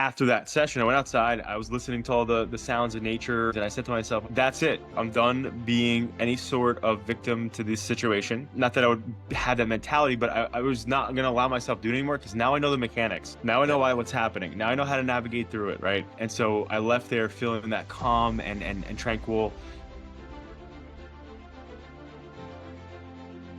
after that session, I went outside, I was listening to all the sounds of nature, and I said to myself, that's it. I'm done being any sort of victim to this situation. Not that I would have that mentality, but I was not going to allow myself to do it anymore, because now I know the mechanics. Now I know what's happening. Now I know how to navigate through it, right? And so I left there feeling that calm and tranquil.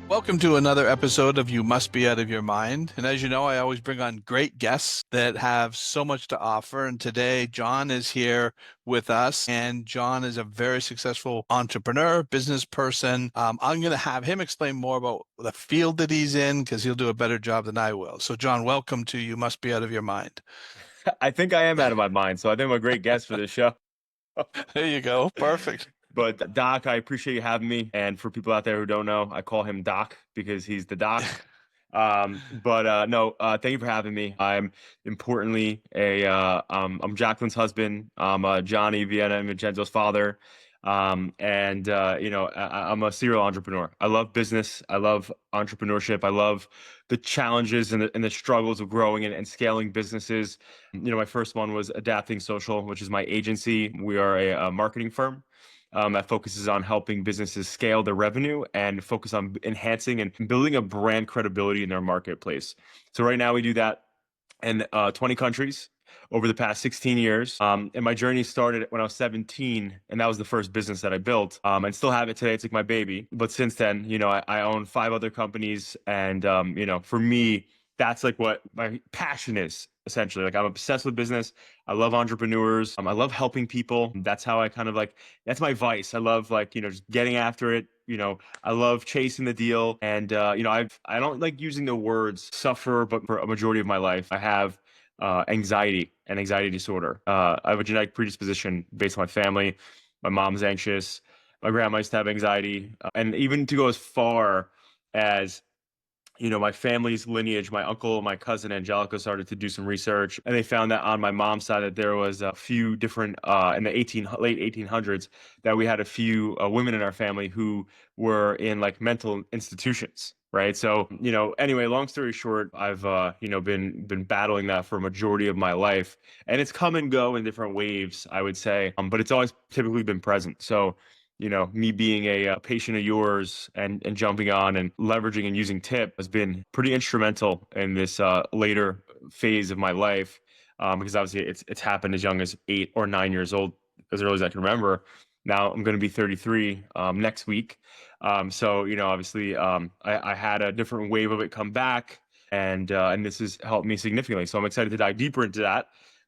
Welcome to another episode of You Must Be Out of Your Mind. And as you know, I always bring on great guests that have so much to offer. And today, John is here with us. And John is a very successful entrepreneur, business person. I'm going to have him explain more about the field that he's in, because he'll do a better job than I will. So John, welcome to You Must Be Out of Your Mind. I think I am out of my mind, so I think I'm a great guest for this show. There you go. Perfect. But Doc, I appreciate you having me. And for people out there who don't know, I call him Doc because he's the doc. Thank you for having me. I'm importantly I'm Jacqueline's husband. I'm Johnny Vienna and Vincenzo's father. I'm a serial entrepreneur. I love business. I love entrepreneurship. I love the challenges and the struggles of growing and scaling businesses. My first one was Adapting Social, which is my agency. We are a marketing firm that focuses on helping businesses scale their revenue and focus on enhancing and building a brand credibility in their marketplace. So right now we do that in 20 countries over the past 16 years. And my journey started when I was 17, and that was the first business that I built. And still have it today. It's like my baby. But since then, I own 5 other companies. And, for me, that's like what my passion is, essentially. Like, I'm obsessed with business. I love entrepreneurs. I love helping people. That's how I that's my vice. I love just getting after it. I love chasing the deal. And, I don't like using the words suffer, but for a majority of my life, I have anxiety and anxiety disorder. I have a genetic predisposition based on my family. My mom's anxious. My grandma used to have anxiety. And even to go as far as my family's lineage, my uncle, my cousin Angelica started to do some research, and they found that on my mom's side that there was a few different in the late 1800s that we had a few women in our family who were in like mental institutions. Right. So, anyway, long story short, I've, been battling that for a majority of my life, and it's come and go in different waves, I would say. But it's always typically been present. So, me being a patient of yours and jumping on and leveraging and using TIPP has been pretty instrumental in this later phase of my life, because obviously it's happened as young as 8 or 9 years old, as early as I can remember. Now I'm going to be 33 next week. Obviously I had a different wave of it come back, and this has helped me significantly. So I'm excited to dive deeper into that.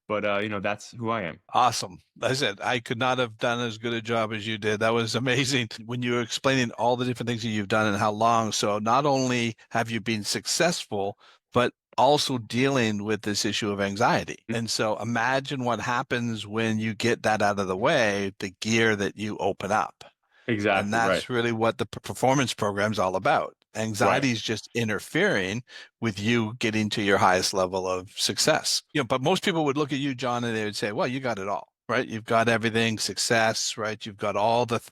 But, that's who I am. Awesome. I said, I could not have done as good a job as you did. That was amazing when you were explaining all the different things that you've done and how long. So not only have you been successful, but also dealing with this issue of anxiety. And so imagine what happens when you get that out of the way, the gear that you open up. Exactly. And that's really what the performance program is all about. Anxiety is just interfering with you getting to your highest level of success. But most people would look at you, John, and they would say, well, you got it all, right? You've got everything, success, right? You've got all the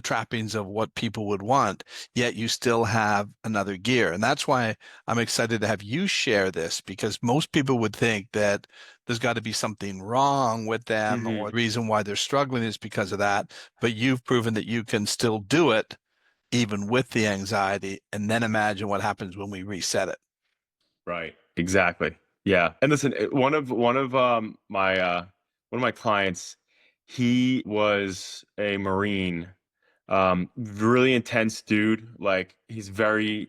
trappings of what people would want, yet you still have another gear. And that's why I'm excited to have you share this, because most people would think that there's got to be something wrong with them, or the reason why they're struggling is because of that. But you've proven that you can still do it even with the anxiety, and then imagine what happens when we reset it. Right. Exactly. Yeah. And listen, one of my clients, he was a Marine, really intense dude. Like, he's very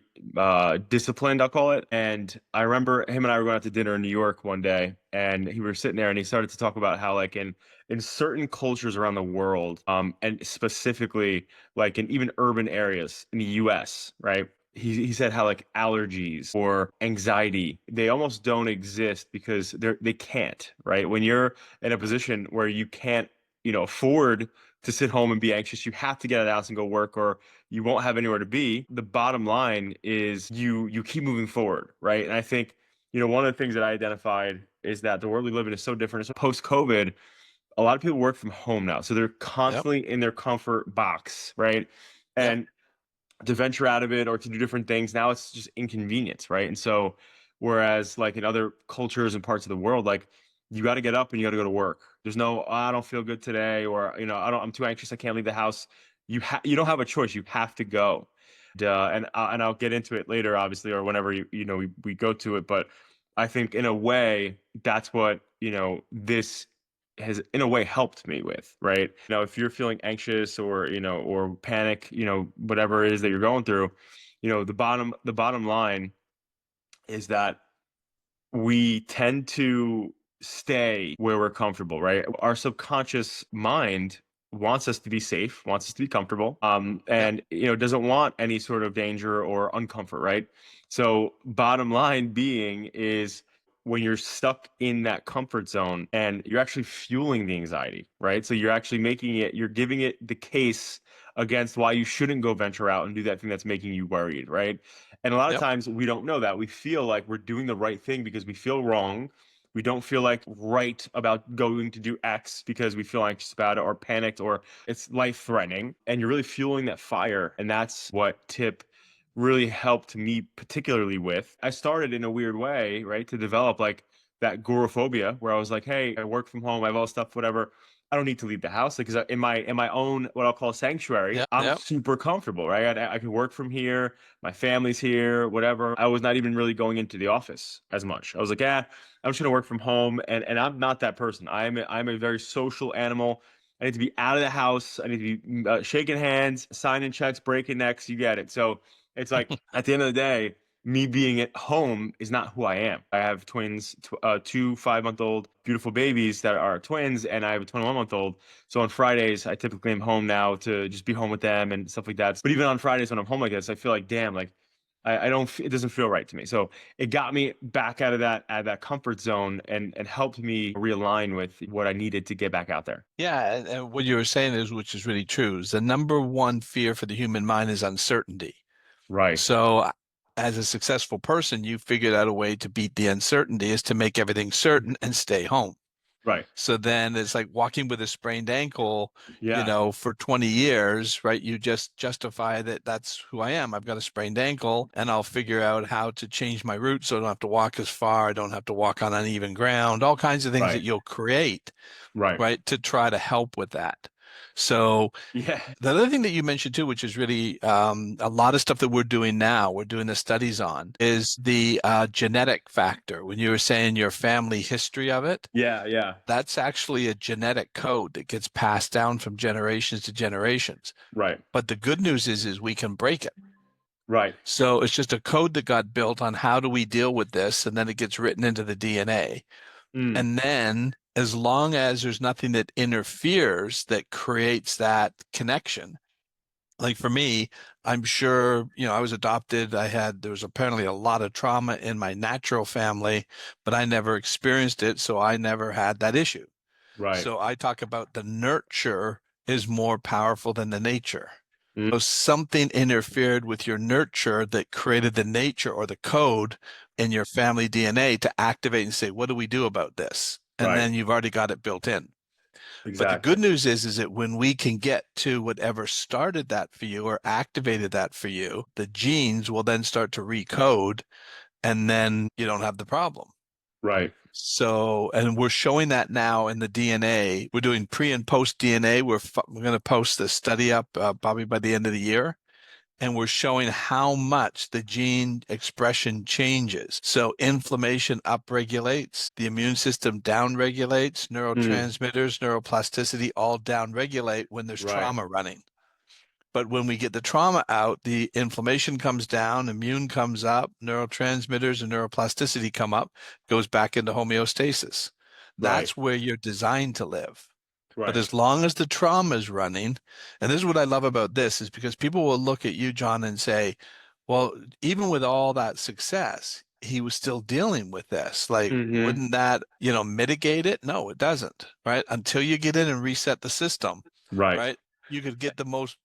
disciplined, I'll call it. And I remember him and I were going out to dinner in New York one day, and he were sitting there, and he started to talk about how, like, in certain cultures around the world, and specifically like in even urban areas in the US, right? He said how like allergies or anxiety, they almost don't exist because they can't, right? When you're in a position where you can't, afford to sit home and be anxious, you have to get out of the house and go work, or you won't have anywhere to be. The bottom line is you keep moving forward, right? And I think, one of the things that I identified is that the world we live in is so different. So post-COVID, a lot of people work from home now. So they're constantly in their comfort box, right? And to venture out of it or to do different things, now it's just inconvenience, right? And so whereas like in other cultures and parts of the world, like you got to get up and you got to go to work. There's no, "Oh, I don't feel good today," or, I'm too anxious, I can't leave the house. You don't have a choice. You have to go. And I'll get into it later, obviously, or whenever we go to it. But I think in a way, that's what, this has in a way helped me with, right? If you're feeling anxious or, or panic, whatever it is that you're going through, the bottom line is that we tend to stay where we're comfortable, right? Our subconscious mind wants us to be safe, wants us to be comfortable, Yep. and doesn't want any sort of danger or uncomfort, right? So, bottom line being is when you're stuck in that comfort zone and you're actually fueling the anxiety, right? So you're actually you're giving it the case against why you shouldn't go venture out and do that thing that's making you worried, right? And a lot of Yep. times we don't know that. We feel like we're doing the right thing because we feel wrong. We don't feel like right about going to do X because we feel anxious about it or panicked or it's life threatening. And you're really fueling that fire. And that's what TIPP really helped me particularly with. I started in a weird way, right, to develop like that agoraphobia where I was like, hey, I work from home, I have all this stuff, whatever. I don't need to leave the house because in my own what I'll call sanctuary, Yep. I'm Yep. super comfortable, right? I can work from here, my family's here, whatever. I was not even really going into the office as much. I was like, yeah, I'm just gonna work from home, and I'm not that person. I'm a very social animal. I need to be out of the house. I need to be shaking hands, signing checks, breaking necks. You get it. So it's like at the end of the day, me being at home is not who I am. I have twins, two 5-month-old beautiful babies that are twins, and I have a 21-month-old. So on Fridays, I typically am home now to just be home with them and stuff like that. But even on Fridays when I'm home like this, I feel like, damn, like I don't, it doesn't feel right to me. So it got me back out of that comfort zone and helped me realign with what I needed to get back out there. Yeah, and what you were saying is, which is really true, is the number one fear for the human mind is uncertainty. Right, So, as a successful person, you figured out a way to beat the uncertainty is to make everything certain and stay home. right. So then it's like walking with a sprained ankle, Yeah, for 20 years, right? You just justify that that's who I am. I've got a sprained ankle and I'll figure out how to change my route so I don't have to walk as far. I don't have to walk on uneven ground, all kinds of things that right, you'll create, right. right, to try to help with that. So Yeah, the other thing that you mentioned too, which is really a lot of stuff that we're doing now, we're doing the studies on, is the genetic factor. When you were saying your family history of it, yeah, yeah. that's actually a genetic code that gets passed down from generations to generations. Right, But the good news is we can break it. right. So it's just a code that got built on how do we deal with this, and then it gets written into the DNA. Mm, And then as long as there's nothing that interferes that creates that connection, like for me, I'm sure, I was adopted. There was apparently a lot of trauma in my natural family, but I never experienced it. So I never had that issue. right. So I talk about the nurture is more powerful than the nature. Mm, So something interfered with your nurture that created the nature or the code in your family DNA to activate and say, what do we do about this? And right. then you've already got it built in. But the Exactly. good news is that when we can get to whatever started that for you or activated that for you, the genes will then start to recode and then you don't have the problem. Right. So, and we're showing that now in the DNA. We're doing pre and post DNA. We're going to post the study up probably by the end of the year. And we're showing how much the gene expression changes. So inflammation upregulates, the immune system downregulates, Mm, neurotransmitters, neuroplasticity all downregulate when there's right. trauma running. But when we get the trauma out, the inflammation comes down, immune comes up, neurotransmitters and neuroplasticity come up, goes back into homeostasis. Right. That's where you're designed to live. But Right. as long as the trauma is running, and this is what I love about this, is because people will look at you, John, and say, well, even with all that success, he was still dealing with this. Like, Mm-hmm. wouldn't that, mitigate it? No, it doesn't, right? Until you get in and reset the system, Right. right? You could get the most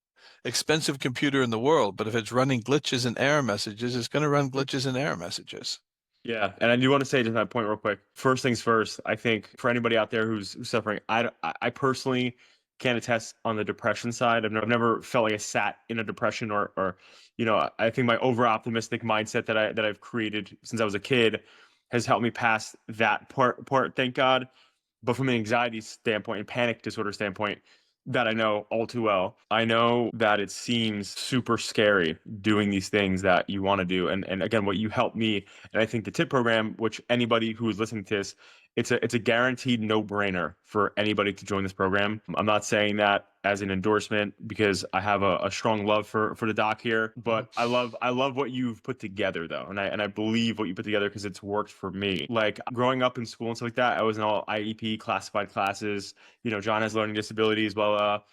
expensive computer in the world, but if it's running glitches and error messages, it's going to run glitches and error messages. Yeah, and I do want to say to that point real quick. First things first, I think for anybody out there who's suffering, I personally can't attest on the depression side. I've never felt like I sat in a depression or I think my over optimistic mindset that I've created since I was a kid has helped me pass that part, thank God. But from an anxiety standpoint and panic disorder standpoint, that I know all too well, I know that it seems super scary doing these things that you want to do. And again, what you helped me, and I think the TIPP program, which anybody who is listening to this, it's a guaranteed no-brainer for anybody to join this program. I'm not saying that as an endorsement because I have a strong love for the doc here, but I love what you've put together though, and I believe what you put together because it's worked for me. Like growing up in school and stuff like that, I was in all IEP classified classes. John has learning disabilities, but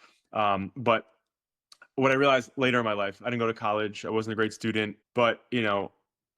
what I realized later in my life, I didn't go to college. I wasn't a great student, but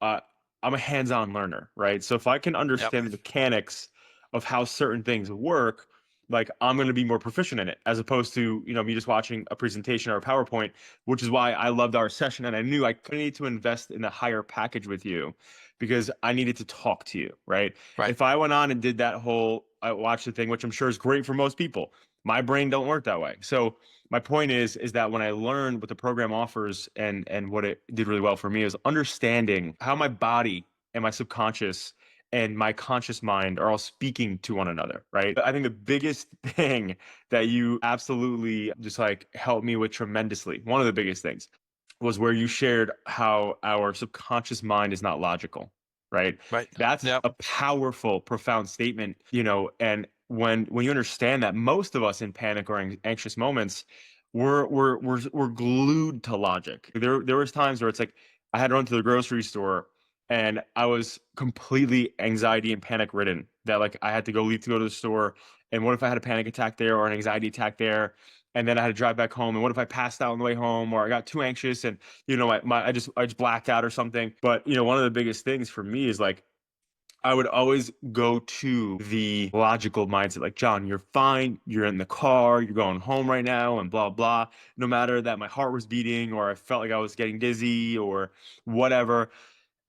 uh, I'm a hands-on learner, right? So if I can Yep. understand the mechanics of how certain things work, like I'm going to be more proficient in it, as opposed to me just watching a presentation or a PowerPoint, which is why I loved our session, and I knew I need to invest in a higher package with you because I needed to talk to you, right? Right. If I went on and did that whole I watched the thing, which I'm sure is great for most people, my brain don't work that way. So my point is that when I learned what the program offers and what it did really well for me is understanding how my body and my subconscious and my conscious mind are all speaking to one another, right? I think the biggest thing that you absolutely just like helped me with tremendously, one of the biggest things, was where you shared how our subconscious mind is not logical, right? Right. That's Yep. a powerful, profound statement, and when you understand that most of us in panic or anxious moments, we're glued to logic. There was times where it's like I had to run to the grocery store and I was completely anxiety and panic ridden that like I had to leave to go to the store. And what if I had a panic attack there or an anxiety attack there? And then I had to drive back home. And what if I passed out on the way home or I got too anxious and I just blacked out or something. But one of the biggest things for me is like I would always go to the logical mindset, like, John, you're fine. You're in the car. You're going home right now, and blah, blah. No matter that my heart was beating or I felt like I was getting dizzy or whatever.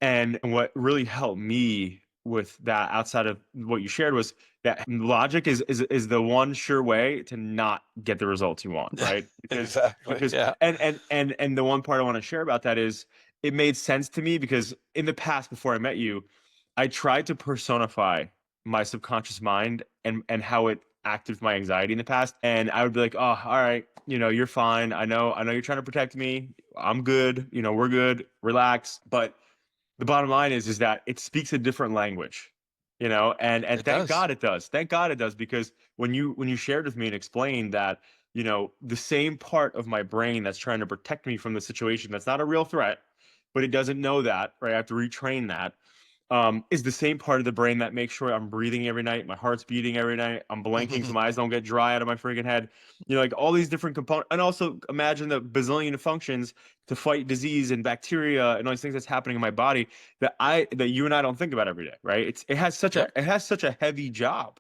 And what really helped me with that outside of what you shared was that logic is the one sure way to not get the results you want, right? Because Exactly. because Yeah. and the one part I want to share about that is it made sense to me because in the past before I met you, I tried to personify my subconscious mind and how it acted with my anxiety in the past. And I would be like, oh, all right, you're fine. I know you're trying to protect me. I'm good. We're good. Relax. But the bottom line is that it speaks a different language, and It thank does. God it does. Thank God it does because when you shared with me and explained that, the same part of my brain that's trying to protect me from the situation that's not a real threat, but it doesn't know that, right? I have to retrain that is the same part of the brain that makes sure I'm breathing every night, my heart's beating every night, I'm blinking so my eyes don't get dry out of my freaking head. Like all these different components, and also imagine the bazillion functions to fight disease and bacteria and all these things that's happening in my body that you and I don't think about every day, right? Yep. It has such a heavy job,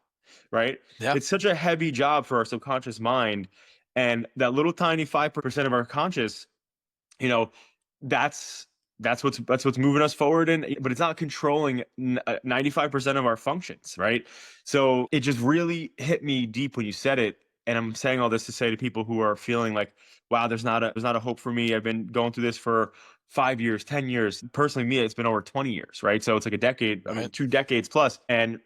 right? Yeah. It's such a heavy job for our subconscious mind, and that little tiny 5% of our conscious, you know, that's that's what's moving us forward, and but it's not controlling 95% of our functions, right? So it just really hit me deep when you said it, and I'm saying all this to say to people who are feeling like, wow, there's not a hope for me. I've been going through this for 5 years, 10 years. Personally, me, it's been over 20 years, right? So it's like a decade, I mean, Right. 2 decades plus. And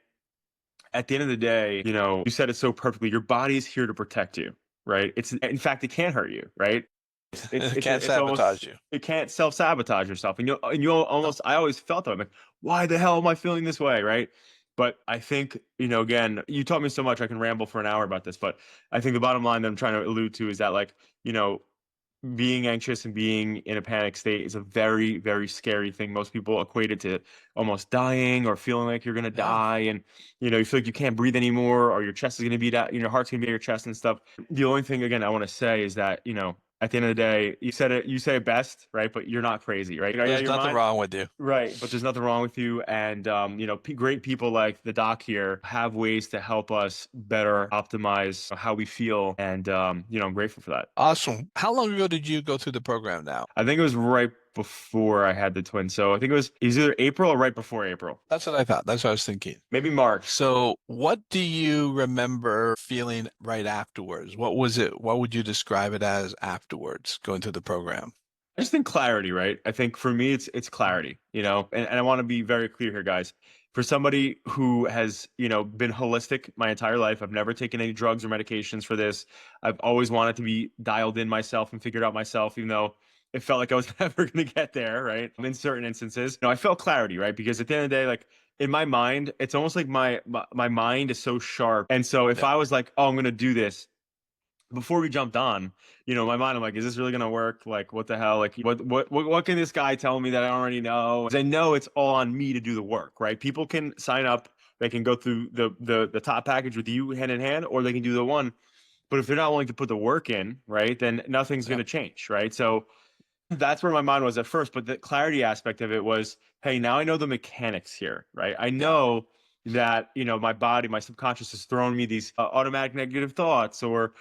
at the end of the day, you said it so perfectly. Your body is here to protect you, right? It's in fact, it can't hurt you, right? It's It it's can't it's sabotage almost you. it can't self-sabotage yourself. And you No. almost I always felt that. I'm like, why the hell am I feeling this way, right? But I think, again, you taught me so much I can ramble for an hour about this, but I think the bottom line that I'm trying to allude to is that like, being anxious and being in a panic state is a very, very scary thing. Most people equate it to almost dying or feeling like you're gonna Yeah. die, and you feel like you can't breathe anymore, or your chest is gonna beat out, your heart's gonna be at your chest and stuff. The only thing again I want to say is that at the end of the day, you say it best, right? But you're not crazy, right? Yeah, There's your nothing mind. wrong with you. Right, but there's nothing wrong with you, and great people like the doc here have ways to help us better optimize how we feel, and I'm grateful for that. Awesome. How long ago did you go through the program now? I think it was right before I had the twin, so I think it was either April or right before April, That's what I thought. That's what I was thinking. maybe March. So, what do you remember feeling right afterwards? What was it? What would you describe it as afterwards going through the program? I just think clarity, right? I think for me, it's clarity, and I want to be very clear here, guys. For somebody who has, been holistic my entire life, I've never taken any drugs or medications for this. I've always wanted to be dialed in myself and figured out myself, even though it felt like I was never going to get there, right? In certain instances, I felt clarity, right? Because at the end of the day, like in my mind, it's almost like my mind is so sharp. And so if Yeah. I was like, oh, I'm going to do this, before we jumped on, my mind, I'm like, is this really gonna work? Like, what the hell? Like, what can this guy tell me that I already know? 'Cause I know it's all on me to do the work, right? People can sign up, they can go through the top package with you hand in hand, or they can do the one. But if they're not willing to put the work in, right, then nothing's Yeah. gonna change, right? So that's where my mind was at first, but the clarity aspect of it was, hey, now I know the mechanics here, right? I Yeah. know that, my body, my subconscious is throwing me these automatic negative thoughts, or,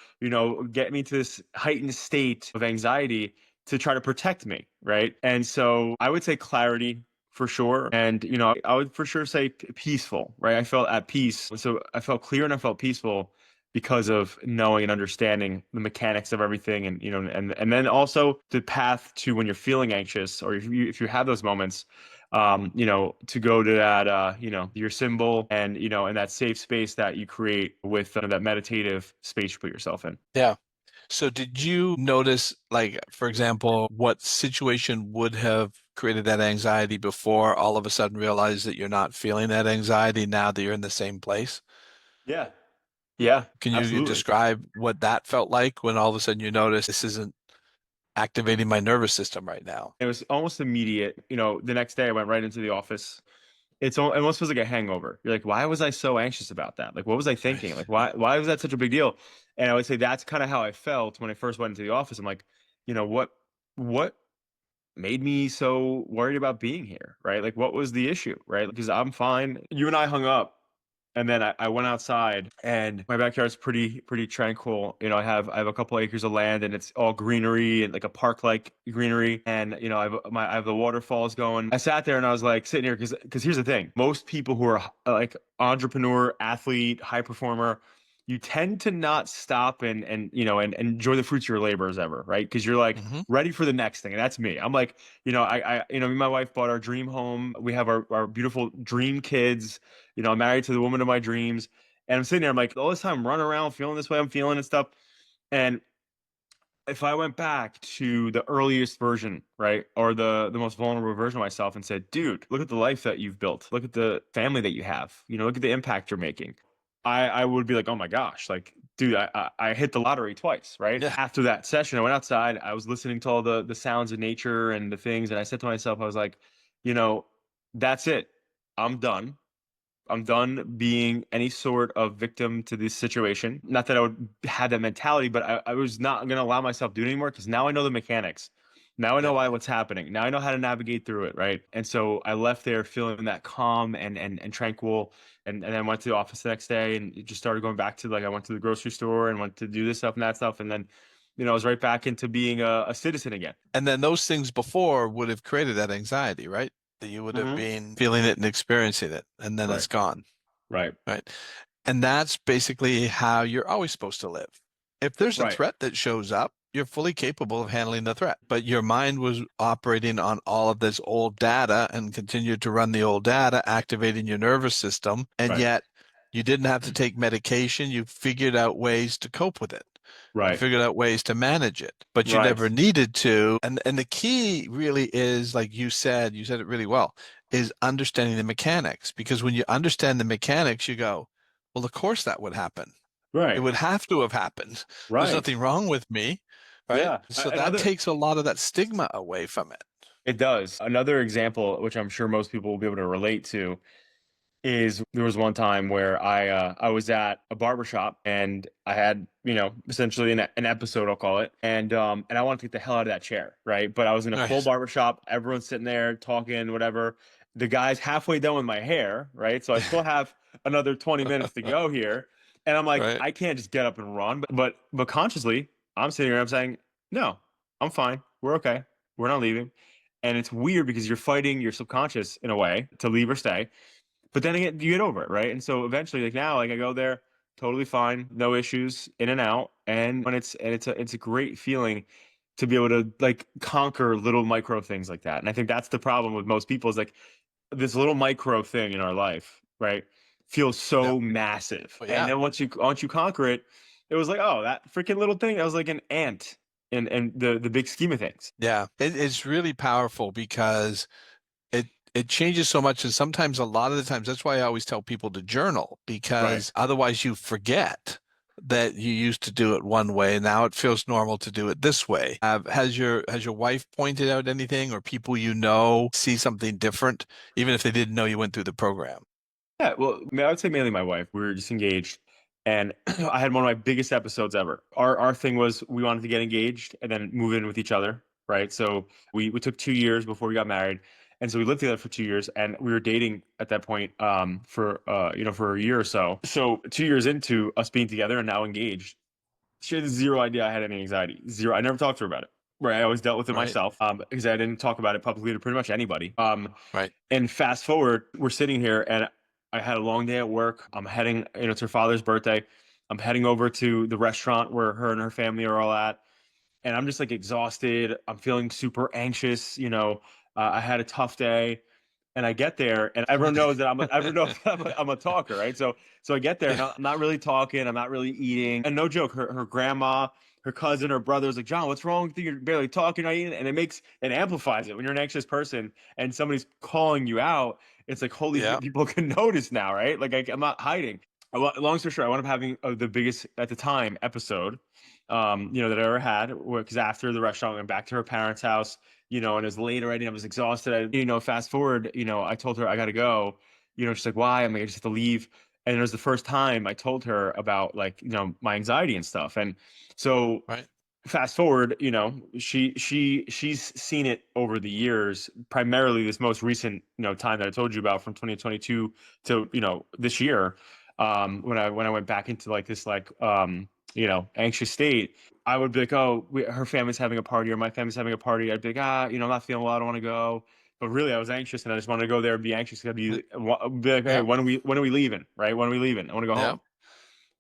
get me to this heightened state of anxiety to try to protect me, right? And so I would say clarity for sure. And, I would for sure say peaceful, right? I felt at peace. So I felt clear and I felt peaceful because of knowing and understanding the mechanics of everything, and and then also the path to when you're feeling anxious, or if you have those moments, to go to that your symbol, and and that safe space that you create with that meditative space you put yourself in. Yeah. So did you notice, like, for example, what situation would have created that anxiety before all of a sudden realize that you're not feeling that anxiety now that you're in the same place? Yeah. Yeah, Can you absolutely. describe what that felt like when all of a sudden you notice this isn't activating my nervous system right now? It was almost immediate. The next day I went right into the office. It almost feels like a hangover. You're like, why was I so anxious about that? Like, what was I thinking? Right. Like, why was that such a big deal? And I would say that's kind of how I felt when I first went into the office. I'm like, what made me so worried about being here, right? Like, what was the issue, right? Because I'm fine. You and I hung up, and then I went outside, and my backyard's pretty tranquil. I have a couple acres of land, and it's all greenery and like a park like greenery. And I have the waterfalls going. I sat there and I was like sitting here because here's the thing. Most people who are like entrepreneur, athlete, high performer, you tend to not stop and enjoy the fruits of your labors ever, right? Because you're like Hmm. ready for the next thing. And that's me. I'm like, me and my wife bought our dream home. We have our beautiful dream kids. I'm married to the woman of my dreams. And I'm sitting there, I'm like, all this time I'm running around feeling this way I'm feeling and stuff. And if I went back to the earliest version, right, or the most vulnerable version of myself, and said, dude, look at the life that you've built. Look at the family that you have. Look at the impact you're making. I would be like, oh my gosh, like, dude, I hit the lottery twice, right? Yeah. After that session, I went outside. I was listening to all the sounds of nature and the things, and I said to myself, I was like, you know, that's it. I'm done. I'm done being any sort of victim to this situation. Not that I would have that mentality, but I was not going to allow myself to do it anymore, because now I know the mechanics. Now I know Yep. what's happening. Now I know how to navigate through it, right? And so I left there feeling that calm and tranquil, and then went to the office the next day, and it just started going back to, like, I went to the grocery store and went to do this stuff and that stuff, and then I was right back into being a citizen again. And then those things before would have created that anxiety, right? That you would have Hmm. been feeling it and experiencing it, and then it's Right. gone, Right. right? And that's basically how you're always supposed to live. If there's a Right. threat that shows up, you're fully capable of handling the threat. But your mind was operating on all of this old data and continued to run the old data, activating your nervous system. And Right. yet you didn't have to take medication. You figured out ways to cope with it. You Right. figured out ways to manage it, but you Right. never needed to. And the key really is, like you said it really well, is understanding the mechanics. Because when you understand the mechanics, you go, well, of course that would happen. It Right. would have to have happened. There's Right. nothing wrong with me, right? Yeah. So that Another, takes a lot of that stigma away from it. it does. Another example, which I'm sure most people will be able to relate to, is there was one time where I was at a barbershop, and I had, essentially an episode, I'll call it. And I wanted to get the hell out of that chair, right? But I was in a full Nice. barbershop, everyone's sitting there talking, whatever. The guy's halfway done with my hair, right? So I still have another 20 minutes to go here. And I'm like, Right. I can't just get up and run. But consciously, I'm sitting here, I'm saying, no, I'm fine. We're okay. We're not leaving. And it's weird because you're fighting your subconscious in a way to leave or stay. But then again, you get over it, right? And so eventually, like now, like I go there, totally fine, no issues, in and out. And when it's a great feeling to be able to like conquer little micro things like that. And I think that's the problem with most people, is like this little micro thing in our life, right, feels Yep. so massive. Well, And yeah. then once you conquer it, it was like, oh, that freaking little thing, that was like an ant in the big scheme of things. Yeah. It's really powerful because it changes so much. And sometimes, a lot of the times, that's why I always tell people to journal, Right. because otherwise you forget that you used to do it one way. Now it feels normal to do it this way. Has your wife pointed out anything, or people you know see something different, even if they didn't know you went through the program? Yeah, well, I would say mainly my wife. We were just engaged, and I had one of my biggest episodes ever. Our thing was we wanted to get engaged and then move in with each other, right? So we took 2 years before we got married, and so we lived together for 2 years, and we were dating at that point for for a year or so. So 2 years into us being together and now engaged, she had zero idea I had any anxiety. Zero. I never talked to her about it. Right. I always dealt with it Right. myself because I didn't talk about it publicly to pretty much anybody. Right. And fast forward, we're sitting here and I had a long day at work. I'm heading, it's her father's birthday. I'm heading over to the restaurant where her and her family are all at. And I'm just like exhausted. I'm feeling super anxious. I had a tough day. And I get there, and everyone knows that everyone knows I'm a talker, right? So I get there, and Yeah. I'm not really talking, I'm not really eating, and no joke, her grandma, her cousin, her brother's like, John, what's wrong with you? You're barely talking, not eating, and it amplifies it when you're an anxious person and somebody's calling you out. It's like, holy Yeah. shit, people can notice now, right? Like I'm not hiding. Long story short, I wound up having the biggest at the time episode, that I ever had, because after the restaurant, I went back to her parents' house, and it was late already. I was exhausted. Fast forward, I told her I got to go. She's like, why? I'm like, I just have to leave. And it was the first time I told her about like, my anxiety and stuff. And so Right. fast forward, she's seen it over the years, primarily this most recent, time that I told you about from 2022 to, this year, when I went back into like this, like, anxious state. I would be like, oh, her family's having a party or my family's having a party. I'd be like, I'm not feeling well. I don't want to go. But really, I was anxious and I just wanted to go there and be anxious. I'd be like, hey, Yeah. when are we leaving? Right? When are we leaving? I want to go Yeah.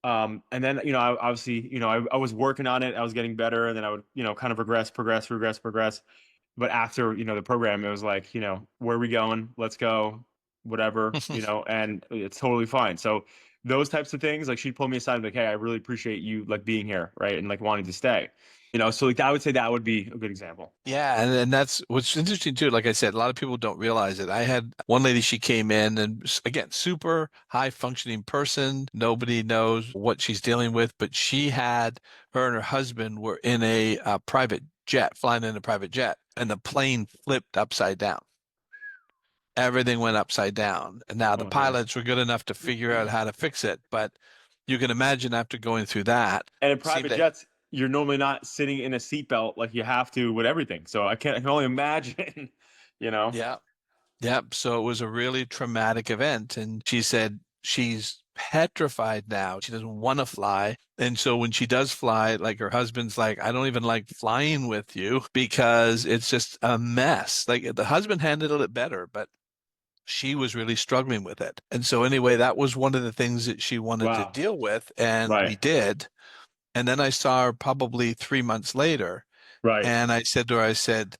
home. And then, obviously, I was working on it. I was getting better, and then I would, kind of progress. But after, the program, it was like, where are we going? Let's go, whatever, and it's totally fine. So those types of things, like she'd pull me aside and be like, hey, I really appreciate you like being here, right? And like wanting to stay. So like I would say that would be a good example. Yeah, and that's what's interesting too. Like I said, a lot of people don't realize it. I had one lady, she came in and again, super high functioning person. Nobody knows what she's dealing with, but her and her husband were in a private jet, flying in a private jet, and the plane flipped upside down. Everything went upside down. And now Oh the my goodness. pilots were good enough to figure out how to fix it, but you can imagine after going through that, And in see private that. jets, you're normally not sitting in a seatbelt like you have to with everything. So I can only imagine, you know. Yeah. Yep. So it was a really traumatic event. And she said she's petrified now. She doesn't want to fly. And so when she does fly, like her husband's like, I don't even like flying with you because it's just a mess. Like the husband handled it better, but she was really struggling with it. And so anyway, that was one of the things that she wanted to Wow. deal with. And we Right. did. And then I saw her probably 3 months later. Right. And I said to her, I said,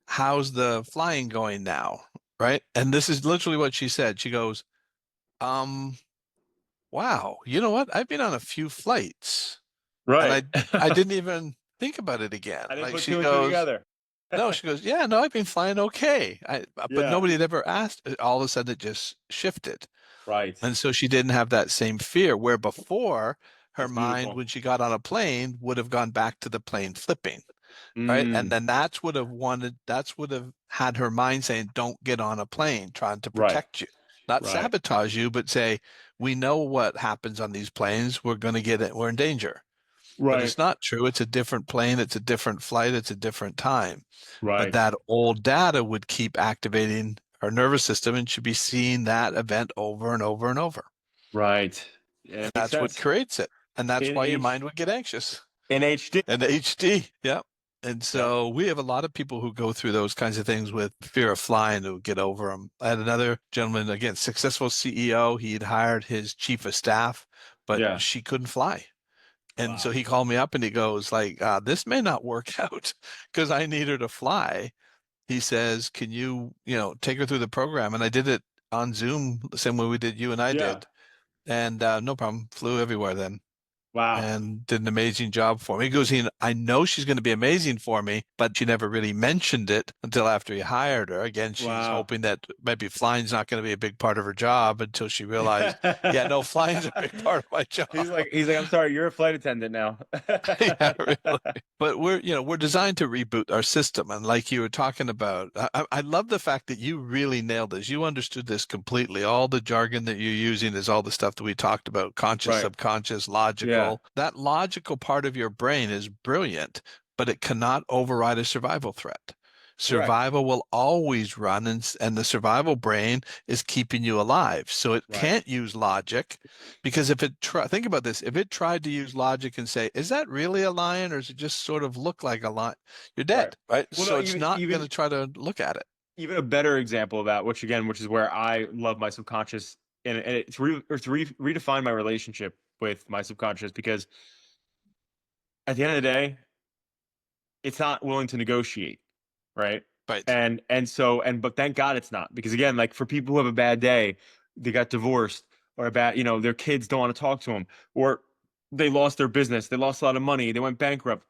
how's the flying going now? Right. And this is literally what she said. She goes, um, wow, you know what? I've been on a few flights and Right. I didn't even think about it again. I didn't Like put she two and two goes, together. no, she goes, yeah, no, I've been flying okay. But Yeah. nobody had ever asked. All of a sudden it just shifted. Right. And so she didn't have that same fear where before her That's mind, beautiful. when she got on a plane, would have gone back to the plane flipping. Right. And Mm. then that's would have had her mind saying, don't get on a plane, trying to Right. protect you, not Right. sabotage you, but say, we know what happens on these planes. We're going to get it. We're in danger. But Right. it's not true. It's a different plane. It's a different flight. It's a different time. But Right. that old data would keep activating her nervous system and she'd be seeing that event over and over and over. Right. Yeah, And it makes that's what sense. creates it. And that's In why your H mind would get anxious. in HD. And HD. Yep. And Yep. so we have a lot of people who go through those kinds of things with fear of flying who get over them. I had another gentleman, again, successful CEO. He had hired his chief of staff, but Yeah. she couldn't fly. And so Wow. he called me up and he goes like, this may not work out because I need her to fly. he says, can you take her through the program? And I did it on Zoom, the same way we did, you and I Yeah. did. And no problem, flew everywhere then Wow. and did an amazing job for me. He goes, I know she's going to be amazing for me, but she never really mentioned it until after he hired her. Again, she's Wow. hoping that maybe flying's not going to be a big part of her job until she realized, yeah, no, flying's a big part of my job. He's like, I'm sorry, you're a flight attendant now. Yeah, really. But we're designed to reboot our system. And like you were talking about, I love the fact that you really nailed this. You understood this completely. All the jargon that you're using is all the stuff that we talked about, conscious, Right. subconscious, Yeah. logical. That logical part of your brain is brilliant, but it cannot override a survival threat. Correct. Survival will always run, and the survival brain is keeping you alive. So it Right. can't use logic because think about this, if it tried to use logic and say, is that really a lion or does it just sort of look like a lion? You're Right. dead, right? Well, So no, it's even not going even to try to look at it. even a better example of that, which is where I love my subconscious, and redefine my relationship with my subconscious, because at the end of the day, it's not willing to negotiate, right? Right. But thank God it's not, because again, like for people who have a bad day, they got divorced, or their kids don't want to talk to them, or they lost their business, they lost a lot of money, they went bankrupt.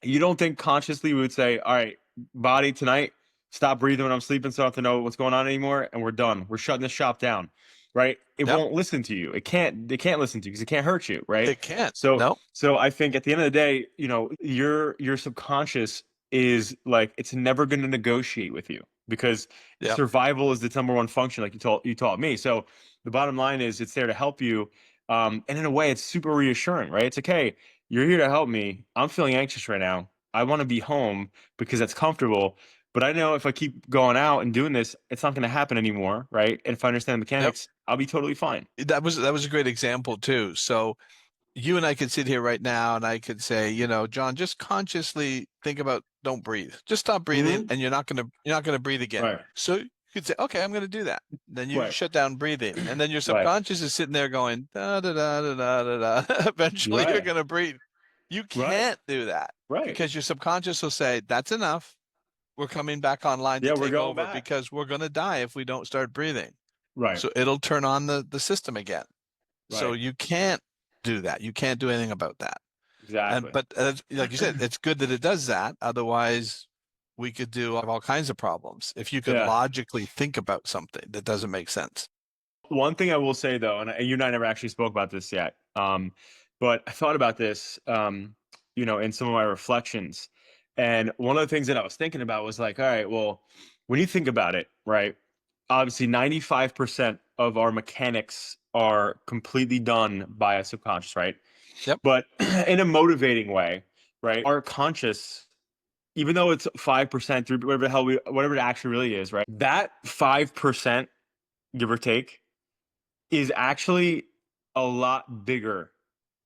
You don't think consciously we would say, all right, body, tonight, stop breathing when I'm sleeping so I don't have to know what's going on anymore, and we're done. We're shutting this shop down, right? It Yep. won't listen to you. It can't listen to you because it can't hurt you, right? It can't. So No. so I think at the end of the day, your subconscious is like, it's never going to negotiate with you, because Yep. survival is the number one function, like you taught me. So the bottom line is, it's there to help you. And in a way, it's super reassuring, right? It's like, hey, you're here to help me. I'm feeling anxious right now. I want to be home because that's comfortable. But I know if I keep going out and doing this, it's not going to happen anymore, right? And if I understand the Yep. mechanics, I'll be totally fine. That was a great example too. So you and I could sit here right now and I could say, John, just consciously think about don't breathe. Just stop breathing Hmm. and you're not gonna breathe again. Right. So you could say, okay, I'm gonna do that. Then you Right. shut down breathing. And then your Right. subconscious is sitting there going da da da da da da da. Eventually you're Right. gonna breathe. You Right. can't do that Right. because your subconscious will say, that's enough. We're coming back online to Yeah, we're take going over back. because we're gonna die if we don't start breathing. Right. So it'll turn on the system again. So Right. you can't do that. You can't do anything about that. And Exactly. but like you said, it's good that it does that. Otherwise, we could do all kinds of problems if you could Yeah. logically think about something that doesn't make sense. One thing I will say though, and you and I never actually spoke about this yet, but I thought about this, in some of my reflections. And one of the things that I was thinking about was like, all right, well, when you think about it, right? Obviously, 95% of our mechanics are completely done by a subconscious, right? Yep. But in a motivating way, right? Our conscious, even though it's 5% through whatever the hell whatever it actually really is, right? That 5%, give or take, is actually a lot bigger,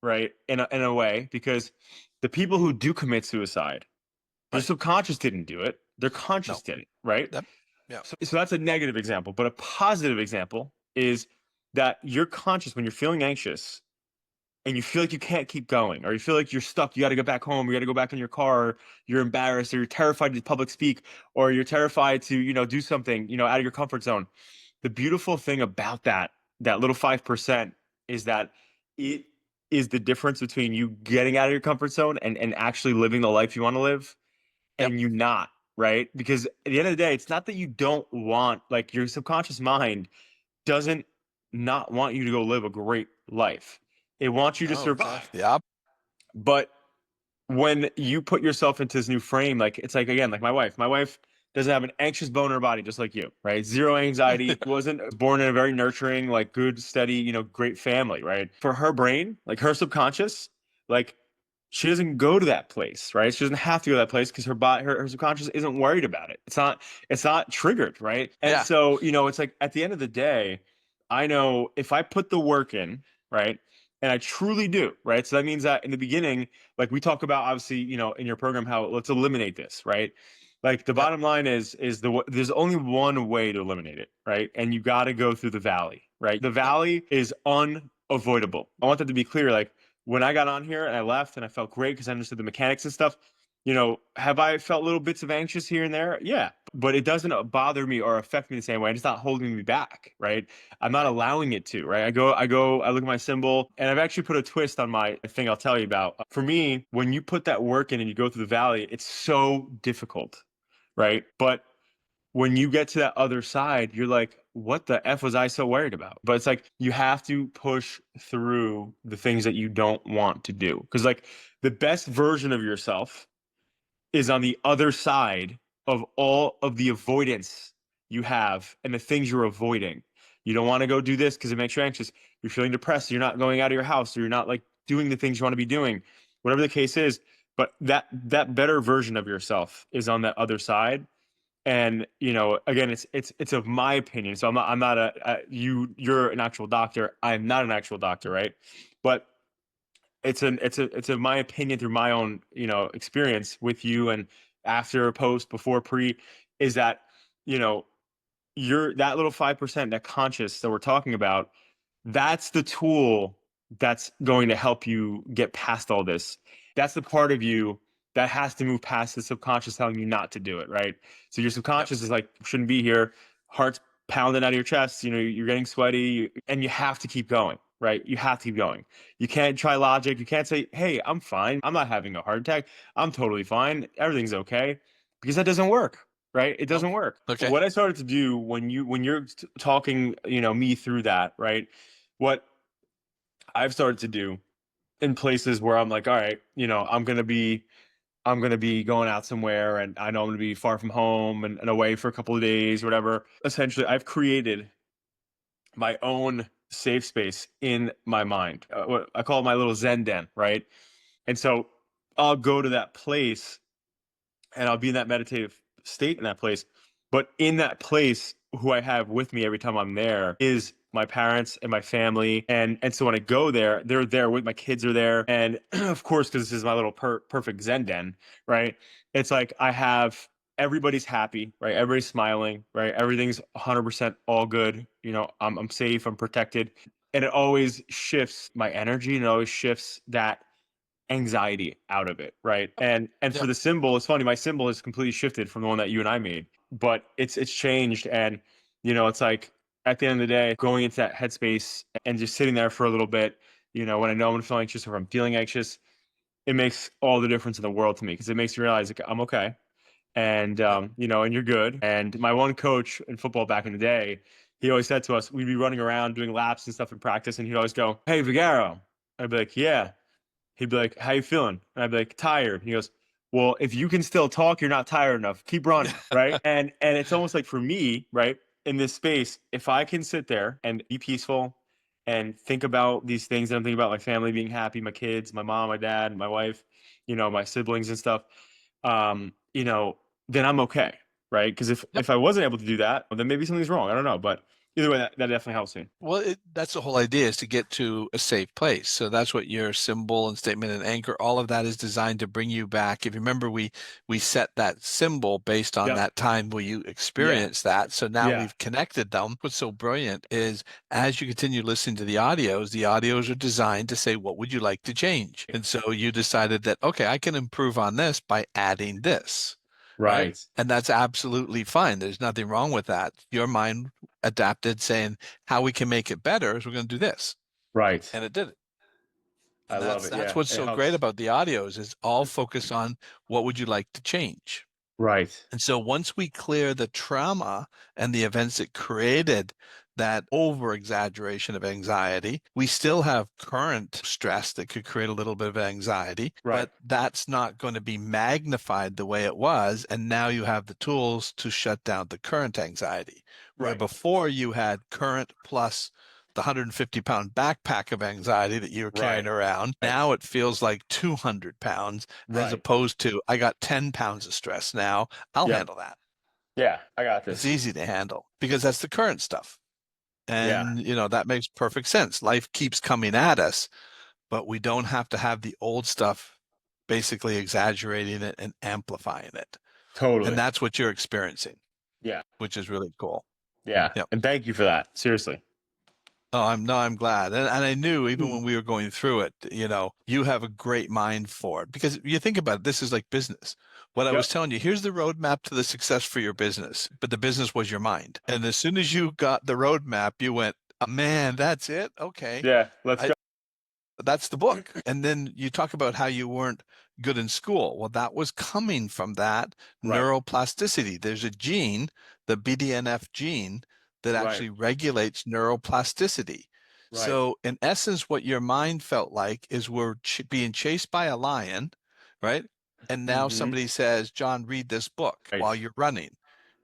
right? In a way, because the people who do commit suicide, their Right. subconscious didn't do it. Their No. conscious did it, right? Yep. Yeah. So that's a negative example. But a positive example is that your conscious, when you're feeling anxious and you feel like you can't keep going, or you feel like you're stuck, you got to go back home, you got to go back in your car, or you're embarrassed, or you're terrified to public speak, or you're terrified to, do something, out of your comfort zone. The beautiful thing about that little 5% is that it is the difference between you getting out of your comfort zone and actually living the life you want to live, Yep. and you not, right? Because at the end of the day, it's not that you don't want, like, your subconscious mind doesn't not want you to go live a great life. It wants you to Oh, survive. yep. But when you put yourself into this new frame, like, it's like, again, like my wife doesn't have an anxious bone in her body, just like you, right? Zero anxiety, wasn't born in a very nurturing, like, good, steady, great family, right? For her brain, like her subconscious, like, she doesn't go to that place, right? She doesn't have to go to that place because her body, her subconscious isn't worried about it. It's not triggered, right? And Yeah. so, it's like, at the end of the day, I know if I put the work in, right? And I truly do, right? So that means that in the beginning, like we talk about, obviously, in your program, how let's eliminate this, right? Like the Yep. bottom line is there's only one way to eliminate it, right? And you got to go through the valley, right? The Yep. valley is unavoidable. I want that to be clear. Like when I got on here and I left and I felt great because I understood the mechanics and stuff, Have I felt little bits of anxious here and there? Yeah, but it doesn't bother me or affect me the same way. It's not holding me back, right? I'm not allowing it to, right? I look at my symbol, and I've actually put a twist on my thing I'll tell you about. For me, when you put that work in and you go through the valley, it's so difficult, right? But when you get to that other side, you're like, what the F was I so worried about? But it's like you have to push through the things that you don't want to do. Because, like, the best version of yourself is on the other side of all of the avoidance you have and the things you're avoiding. You don't want to go do this because it makes you anxious. You're feeling depressed. You're not going out of your house, or you're not like doing the things you want to be doing, whatever the case is. But that better version of yourself is on that other side. And again, it's of my opinion. So I'm not you're an actual doctor. I'm not an actual doctor, right? But it's of my opinion through my own experience with you, and after, post, before, pre, is that you know you're that little 5%, that conscious that we're talking about. That's the tool that's going to help you get past all this. That's the part of you that has to move past the subconscious telling you not to do it, right? So your subconscious is like, shouldn't be here. Heart's pounding out of your chest. You're getting sweaty, and you have to keep going, right? You have to keep going. You can't try logic. You can't say, hey, I'm fine. I'm not having a heart attack. I'm totally fine. Everything's okay. Because that doesn't work, right? It Oh, doesn't work. okay. What I started to do when you're talking, me through that, right? What I've started to do in places where I'm like, all right, I'm gonna be going out somewhere, and I know I'm gonna be far from home, and away for a couple of days, whatever. Essentially, I've created my own safe space in my mind. What I call it my little Zen den, right? And so I'll go to that place, and I'll be in that meditative state in that place. But in that place, who I have with me every time I'm there is my parents and my family. And so when I go there, they're there with my kids are there. And of course, because this is my little perfect Zen den, right? It's like I have everybody's happy, right? Everybody's smiling, right? Everything's 100% all good. I'm safe, I'm protected. And it always shifts my energy, and it always shifts that anxiety out of it, right? And for Yep. the symbol, it's funny, my symbol has completely shifted from the one that you and I made, but it's changed. And it's like at the end of the day, going into that headspace and just sitting there for a little bit, when I know I'm feeling anxious or I'm feeling anxious, it makes all the difference in the world to me, because it makes me realize, like, I'm okay. And Yep. and you're good. And my one coach in football back in the day, he always said to us, we'd be running around doing laps and stuff in practice, and he'd always go, "Hey, Vagueiro." I'd be like, "Yeah." He'd be like, "How you feeling?" And I'd be like, "Tired." He goes, "Well, if you can still talk, you're not tired enough. Keep running." Right. And it's almost like, for me, right, in this space, if I can sit there and be peaceful and think about these things that I'm thinking about, my family being happy, my kids, my mom, my dad, my wife, my siblings and stuff, um, you know, then I'm okay. Right. Because Yep. if I wasn't able to do that, then maybe something's wrong. I don't know. But either way, that definitely helps me. Well, that's the whole idea, is to get to a safe place. So that's what your symbol and statement and anchor, all of that is designed to bring you back. If you remember, we set that symbol based on Yep. that time where you Yeah. experienced that. So now Yeah. we've connected them. What's so brilliant is, as you continue listening to the audios are designed to say, what would you like to change? And so you decided that, okay, I can improve on this by adding this. Right. Right. And that's absolutely fine. There's nothing wrong with that. Your mind adapted, saying, how we can make it better is we're going to do this. Right. And it did it. I And love that's it. that's Yeah. what's It so great helps. about the audios, is all focused on what would you like to change. Right. And so once we clear the trauma and the events that created that over exaggeration of anxiety, we still have current stress that could create a little bit of anxiety, Right. but that's not going to be magnified the way it was. And now you have the tools to shut down the current anxiety, where Right. before you had current plus the 150-pound backpack of anxiety that you were carrying Right. around. Right. Now it feels like 200 pounds, as Right. opposed to, I got 10 pounds of stress now. I'll Yep. handle that. Yeah. I got It's this. easy to handle because that's the current stuff. Yeah. And, that makes perfect sense. Life keeps coming at us, but we don't have to have the old stuff basically exaggerating it and amplifying it. And Totally. that's what you're experiencing, Yeah. which is really cool. Yeah. Yep. And thank you for that. Seriously. Oh, I'm glad. And I knew even Mm. when we were going through it, you have a great mind for it because you think about it, this is like business. What I was Yep. telling you, here's the roadmap to the success for your business, but the business was your mind. And as soon as you got the roadmap, you went, oh, man, that's it. Okay. Yeah. Let's I, go. that's the book. And then you talk about how you weren't good in school. Well, that was coming from that Right. neuroplasticity. There's a gene, the BDNF gene, that Right. actually regulates neuroplasticity. Right. So, in essence, what your mind felt like is we're being chased by a lion, right? And now Mm-hmm. somebody says, John, read this book Right. while you're running.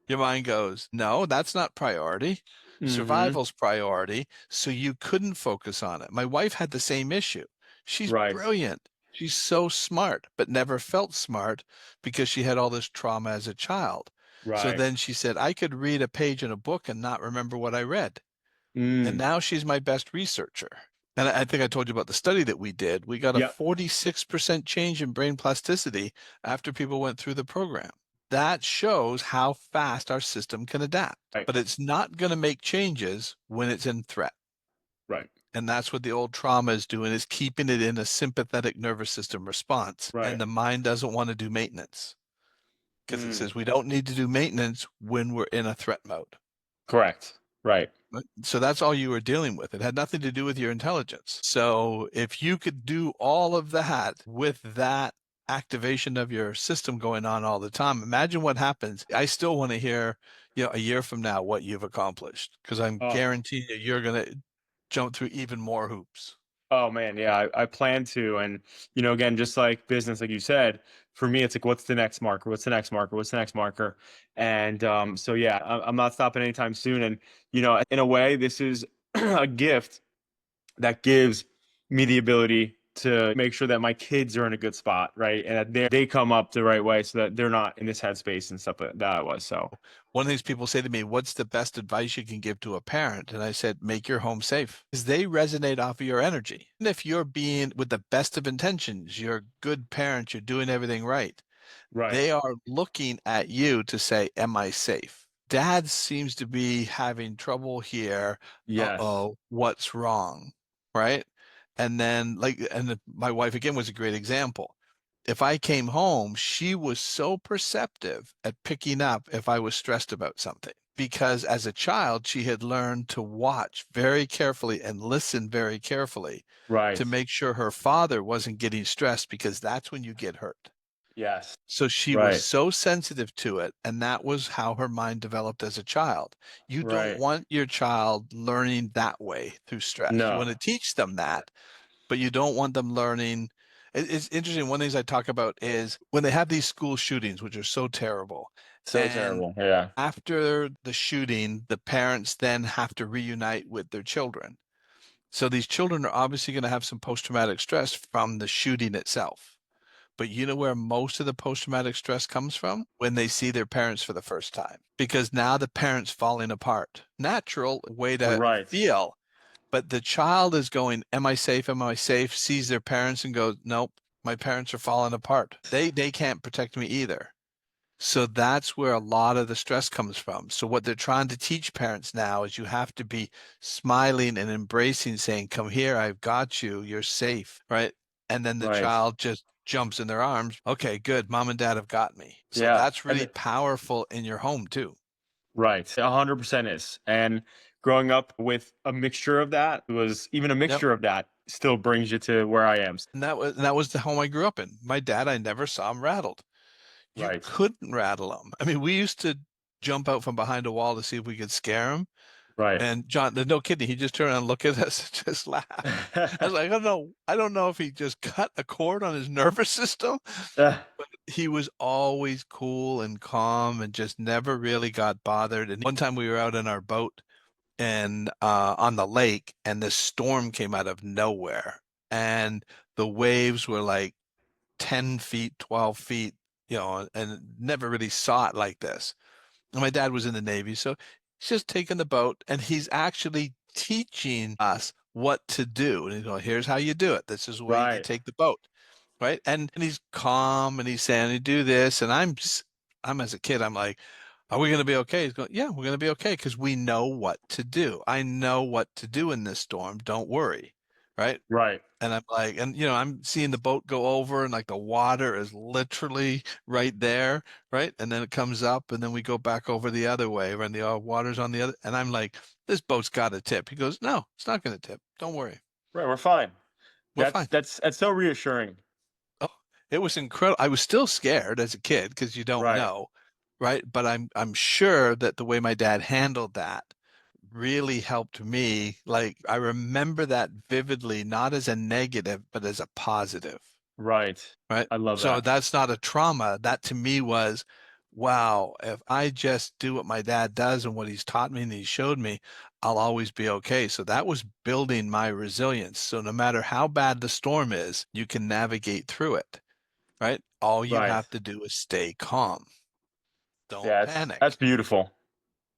Your mind goes, no, that's not priority. Mm-hmm. Survival's priority. So you couldn't focus on it. My wife had the same issue. She's Right. brilliant. She's so smart, but never felt smart because she had all this trauma as a child. So Right. then she said, I could read a page in a book and not remember what I read. And Mm. now she's my best researcher. And I think I told you about the study that we did. We got a Yep. 46% change in brain plasticity after people went through the program. That shows how fast our system can adapt, Right. but it's not going to make changes when it's in threat. Right. And that's what the old trauma is doing, is keeping it in a sympathetic nervous system response. And Right. the mind doesn't want to do maintenance because it Mm. says we don't need to do maintenance when we're in a threat mode. Correct. Right. So that's all you were dealing with. It had nothing to do with your intelligence. So if you could do all of that with that activation of your system going on all the time, imagine what happens. I still want to hear, a year from now what you've accomplished because I'm Oh. guaranteeing you you're going to jump through even more hoops. Oh man, yeah, I plan to, and again, just like business, like you said, for me, it's like, what's the next marker? What's the next marker? What's the next marker? And so yeah, I'm not stopping anytime soon. And in a way, this is a gift that gives me the ability to make sure that my kids are in a good spot, right? And that they come up the right way, so that they're not in this headspace and stuff that I was. So One of these people say to me, what's the best advice you can give to a parent? And I said, make your home safe because they resonate off of your energy. And if you're being with the best of intentions, you're a good parent, you're doing everything right, right, they are looking at you to say, am I safe? Dad seems to be having trouble here. yes, Uh-oh, what's wrong? Right? And then my wife again was a great example. If I came home, she was so perceptive at picking up if I was stressed about something. Because as a child, she had learned to watch very carefully and listen very carefully to right, make sure her father wasn't getting stressed because that's when you get hurt. yes, So she was right, so sensitive to it, and that was how her mind developed as a child. You don't right. want your child learning that way through stress. You want No, to teach them that, but you don't want them learning. It's interesting. One of the things I talk about is when they have these school shootings, which are so terrible. so And terrible. Yeah, after the shooting, the parents then have to reunite with their children. So these children are obviously going to have some post-traumatic stress from the shooting itself. But you know where most of the post-traumatic stress comes from? When they see their parents for the first time. Because now the parents falling apart. Natural way to right. feel. But the child is going, am I safe? Am I safe? Sees their parents and goes, nope, my parents are falling apart. They can't protect me either. So that's where a lot of the stress comes from. So what they're trying to teach parents now is you have to be smiling and embracing, saying, come here, I've got you, you're safe, right? And then the Right. child just jumps in their arms. Okay, good. Mom and dad have got me. So Yeah. that's really powerful in your home too. Right. 100% is. And growing up with a mixture of that was even a Yep. mixture of that still brings you to where I am. And that was the home I grew up in. My dad, I never saw him rattled. You Right. couldn't rattle him. I mean, we used to jump out from behind a wall to see if we could scare him. Right. And John, there's no kidding. He just turned around and looked at us and just laughed. I was like, I don't know. I don't know if he just cut a cord on his nervous system. He was always cool and calm and just never really got bothered. And one time we were out in our boat and on the lake, and this storm came out of nowhere. And the waves were like 10 feet, 12 feet, and never really saw it like this. And my dad was in the Navy, so he's just taking the boat and he's actually teaching us what to do. And he's going, here's how you do it. This is the way you Right. take the boat. Right. And he's calm and he's saying, you do this. And I'm as a kid, I'm like, Are we going to be okay? He's going, yeah, we're going to be okay because we know what to do. I know what to do in this storm. Don't worry. Right. Right. And I'm like, and I'm seeing the boat go over and like the water is literally right there. Right. And then it comes up and then we go back over the other way and the water's on the other. And I'm like, this boat's got to tip. He goes, no, it's not going to tip. Don't worry. Right. We're fine. We're That's fine. that's that's so reassuring. Oh, it was incredible. I was still scared as a kid because you don't Right. know, right? But I'm sure that the way my dad handled that really helped me. Like I remember that vividly, not as a negative, but as a positive, Right. right? I love So that. that's not a trauma. That to me was, wow, if I just do what my dad does and what he's taught me and he showed me, I'll always be okay. So that was building my resilience. So no matter how bad the storm is, you can navigate through it, right? All you Right. have to do is stay calm. Don't Yeah, that's panic. beautiful.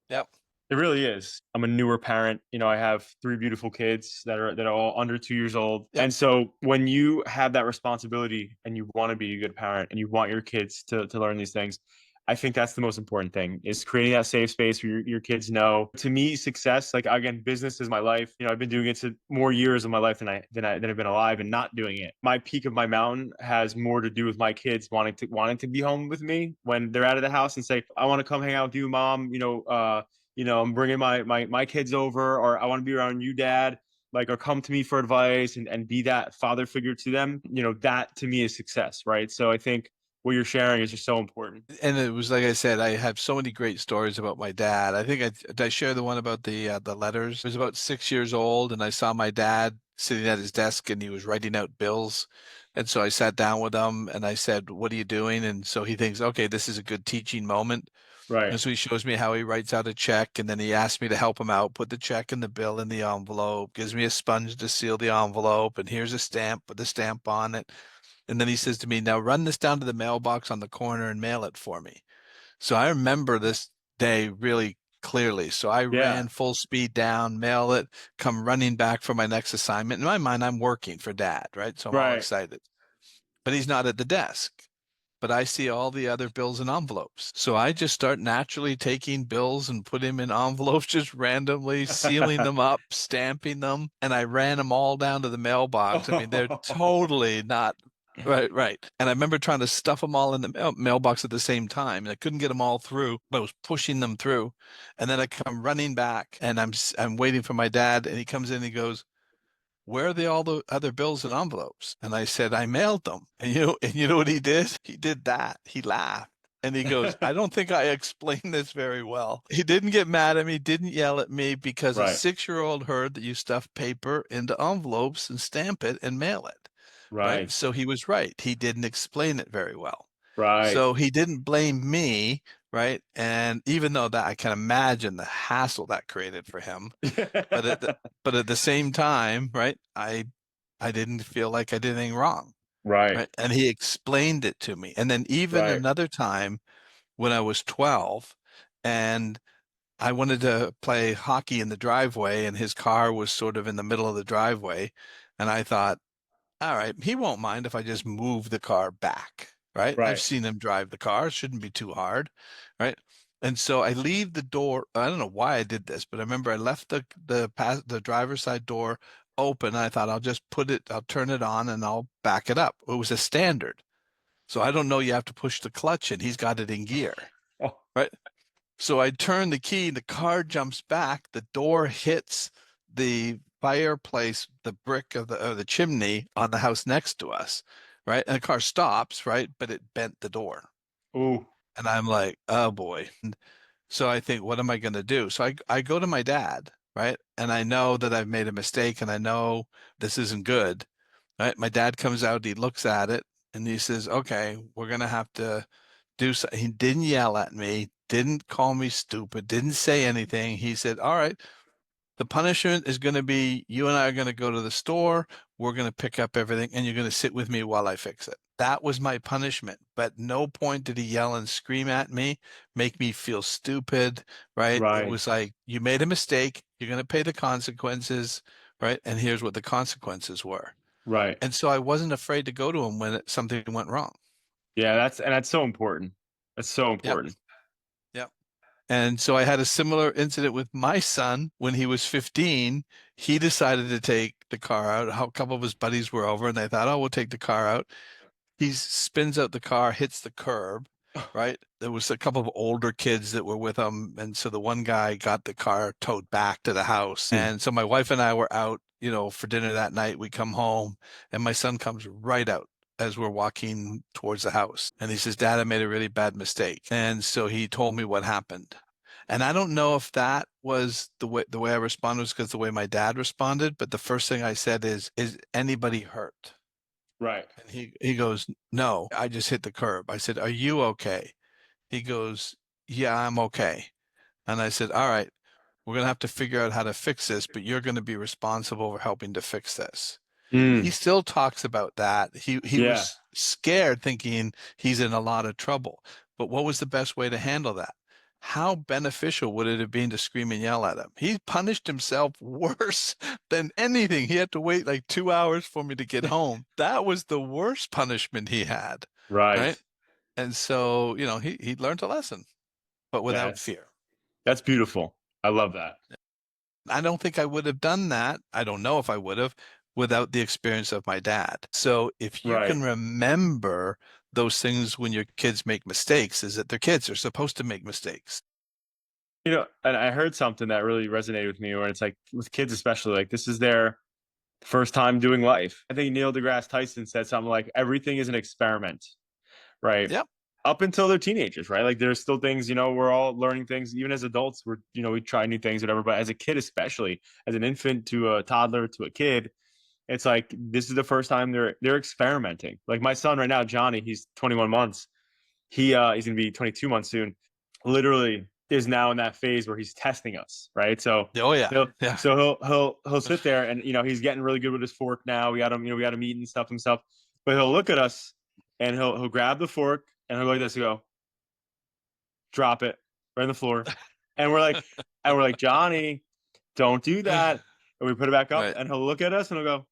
Yep. It really is. I'm a newer parent. I have three beautiful kids that are all under 2 years old. Yep. And so when you have that responsibility and you want to be a good parent and you want your kids to learn these things, I think that's the most important thing is creating that safe space where your kids know. To me, success, like again, business is my life. I've been doing it to more years of my life than I've been alive and not doing it. My peak of my mountain has more to do with my kids wanting to be home with me when they're out of the house and say, I want to come hang out with you, mom. I'm bringing my kids over, or I want to be around you, dad, like, or come to me for advice and be that father figure to them. That to me is success, right? So I think what you're sharing is just so important. And it was like I said, I have so many great stories about my dad. I think did I share the one about the letters. I was about 6 years old, and I saw my dad sitting at his desk, and he was writing out bills. And so I sat down with him, and I said, "What are you doing?" And so he thinks, "Okay, this is a good teaching moment." Right. And so he shows me how he writes out a check, and then he asked me to help him out, put the check and the bill in the envelope, gives me a sponge to seal the envelope, and here's a stamp with the stamp on it. And then he says to me, now run this down to the mailbox on the corner and mail it for me. So I remember this day really clearly. So I Yeah. ran full speed down, mail it, come running back for my next assignment. In my mind, I'm working for dad, right? So I'm all Right. excited. But he's not at the desk. But I see all the other bills and envelopes. So I just start naturally taking bills and put them in envelopes just randomly, sealing them up, stamping them. And I ran them all down to the mailbox. I mean, they're totally not right, right. And I remember trying to stuff them all in the mailbox at the same time. And I couldn't get them all through, but I was pushing them through. And then I come running back and I'm waiting for my dad. And he comes in and he goes, where are all the other bills and envelopes? And I said, I mailed them. And you know what he did? He did that. He laughed. And he goes, I don't think I explained this very well. He didn't get mad at me, didn't yell at me because a Right. 6-year-old heard that you stuff paper into envelopes and stamp it and mail it. Right. Right. So he was right. He didn't explain it very well. Right. So he didn't blame me. Right. And even though that I can imagine the hassle that created for him, but at the, but at the same time, right, I didn't feel like I did anything wrong, Right. right? And he explained it to me. And then even Right. another time when I was 12 and I wanted to play hockey in the driveway and his car was sort of in the middle of the driveway. And I thought, all right, he won't mind if I just move the car back, right? I've Right. seen him drive the car. It shouldn't be too hard, right? And so I leave the door. I don't know why I did this, but I remember I left the driver's side door open. I thought I'll turn it on and I'll back it up. It was a standard. So I don't know you have to push the clutch and he's got it in gear, Oh. right? So I turn the key, the car jumps back, the door hits the fireplace, the brick of the chimney on the house next to us, right? And the car stops, right? But it bent the door. Ooh. And I'm like, oh boy. And so I think, what am I going to do? So I go to my dad, right? And I know that I've made a mistake and I know this isn't good, right? My dad comes out, he looks at it and he says, okay, we're going to have to do so. He didn't yell at me, didn't call me stupid, didn't say anything. He said, all right, the punishment is going to be you and I are going to go to the store. We're going to pick up everything and you're going to sit with me while I fix it. That was my punishment. But no point did he yell and scream at me, make me feel stupid, right? It Right. was like, you made a mistake. You're going to pay the consequences, right? And here's what the consequences were. Right. And so I wasn't afraid to go to him when something went wrong. Yeah, that's so important. That's so Yep. important. Yep. And so I had a similar incident with my son when he was 15. He decided to take the car out. A couple of his buddies were over and they thought, oh, we'll take the car out. He spins out the car, hits the curb, right? There was a couple of older kids that were with him. And so the one guy got the car towed back to the house. Hmm. And so my wife and I were out, for dinner that night. We come home and my son comes right out as we're walking towards the house. And he says, Dad, I made a really bad mistake. And so he told me what happened. And I don't know if that was the way I responded was because the way my dad responded, but the first thing I said is anybody hurt? Right. And he goes, no, I just hit the curb. I said, are you okay? He goes, yeah, I'm okay. And I said, all right, we're going to have to figure out how to fix this, but you're going to be responsible for helping to fix this. He Mm. still talks about that. He Yeah. was scared, thinking he's in a lot of trouble. But what was the best way to handle that? How beneficial would it have been to scream and yell at him? He punished himself worse than anything. He had to wait like 2 hours for me to get home. That was the worst punishment he had, Right. right? And so, he learned a lesson, but without That's fear. that's beautiful. I love that. I don't think I would have done that. I don't know if I would have without the experience of my dad. So if you Right. can remember those things when your kids make mistakes, is that their kids are supposed to make mistakes. And I heard something that really resonated with me, where it's like with kids, especially, like this is their first time doing life. I think Neil deGrasse Tyson said something like everything is an experiment, right? Yep. Up until they're teenagers, right? Like there's still things, we're all learning things. Even as adults, we try new things, whatever. But as a kid, especially as an infant to a toddler to a kid, it's like this is the first time they're experimenting. Like my son right now, Johnny, he's 21 months. He's gonna be 22 months soon. Literally is now in that phase where he's testing us, right? So Oh yeah. he'll Yeah. he'll sit there and he's getting really good with his fork now. We got him eating stuff himself, but he'll look at us and he'll grab the fork and he'll go like this, and go drop it right on the floor, and we're like Johnny, don't do that. And we put it back up Right. and he'll look at us and he'll go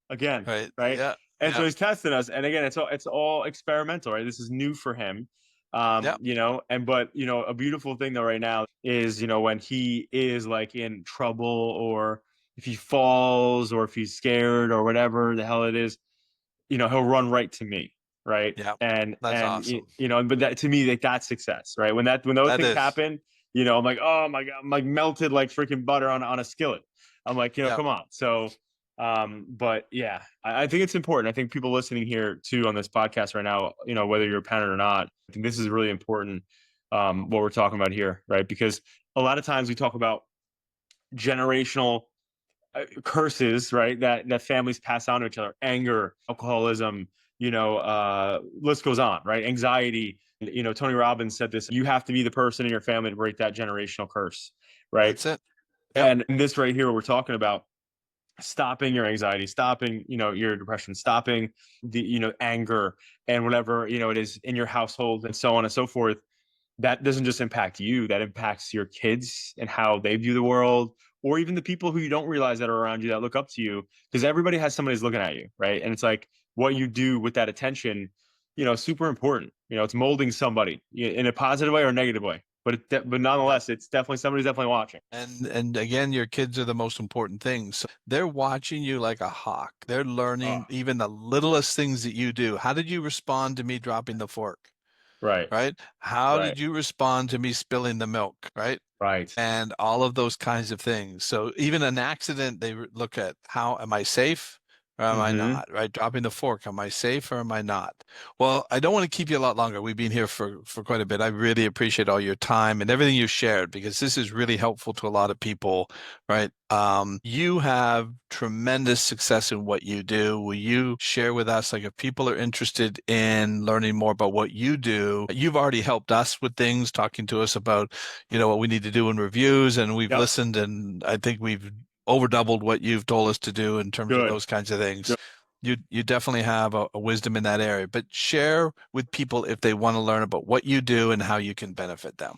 again, Right. right? Yeah. And so Yeah. he's testing us. And again, it's all experimental, right? This is new for him. Yeah. But a beautiful thing though right now is, when he is like in trouble, or if he falls, or if he's scared or whatever the hell it is, he'll run right to me, right? Yeah. and That's and awesome. but that, to me, like that's success, right? When those That things is. happen, I'm like, oh my god, I'm like melted like freaking butter on a skillet. I'm like, Yeah. come on. So but yeah, I think it's important. I think people listening here too on this podcast right now, whether you're a parent or not, I think this is really important, what we're talking about here, right? Because a lot of times we talk about generational curses, right? That families pass on to each other: anger, alcoholism, list goes on, right? Anxiety. Tony Robbins said this: you have to be the person in your family to break that generational curse, right? That's it. Yep. And this right here, we're talking about stopping your anxiety, stopping, your depression, stopping the, anger, and whatever, it is in your household, and so on and so forth. That doesn't just impact you, that impacts your kids and how they view the world, or even the people who you don't realize that are around you that look up to you, because everybody has somebody who's looking at you, right? And it's like what you do with that attention, super important. It's molding somebody in a positive way or a negative way, but Yep. nonetheless, it's definitely somebody's definitely watching. And again, your kids are the most important thing. So they're watching you like a hawk. They're Oh, learning even the littlest things that you do. How did you respond to me dropping the fork? right, Right? How right, did you respond to me spilling the milk? Right? right. And all of those kinds of things. So even an accident, they look at how am I safe or am I Mm-hmm. not? Right? Dropping the fork, am I safe or am I not? Well, I don't want to keep you a lot longer. We've been here for quite a bit. I really appreciate all your time and everything you shared because this is really helpful to a lot of people, right? You have tremendous success in what you do. Will you share with us, like if people are interested in learning more about what you do, you've already helped us with things, talking to us about what we need to do in reviews, and we've Yep. listened, and I think we've over doubled what you've told us to do in terms of Good. those kinds of things. You definitely have a wisdom in that area, but share with people if they want to learn about what you do and how you can benefit them.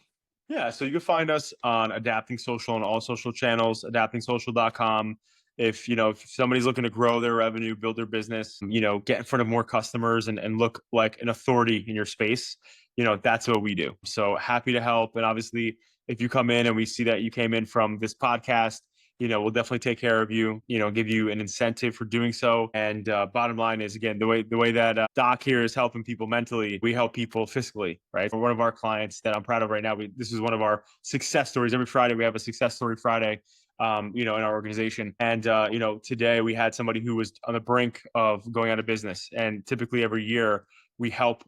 Yeah, so you can find us on Adapting Social on all social channels, adaptingsocial.com. If somebody's looking to grow their revenue, build their business, get in front of more customers, and look like an authority in your space, that's what we do. So happy to help. And obviously, if you come in and we see that you came in from this podcast, we'll definitely take care of you, give you an incentive for doing so. And bottom line is, again, the way that Doc here is helping people mentally, we help people fiscally, right? For one of our clients that I'm proud of right now, this is one of our success stories. Every Friday, we have a success story Friday, in our organization. And, today we had somebody who was on the brink of going out of business. And typically every year, we help,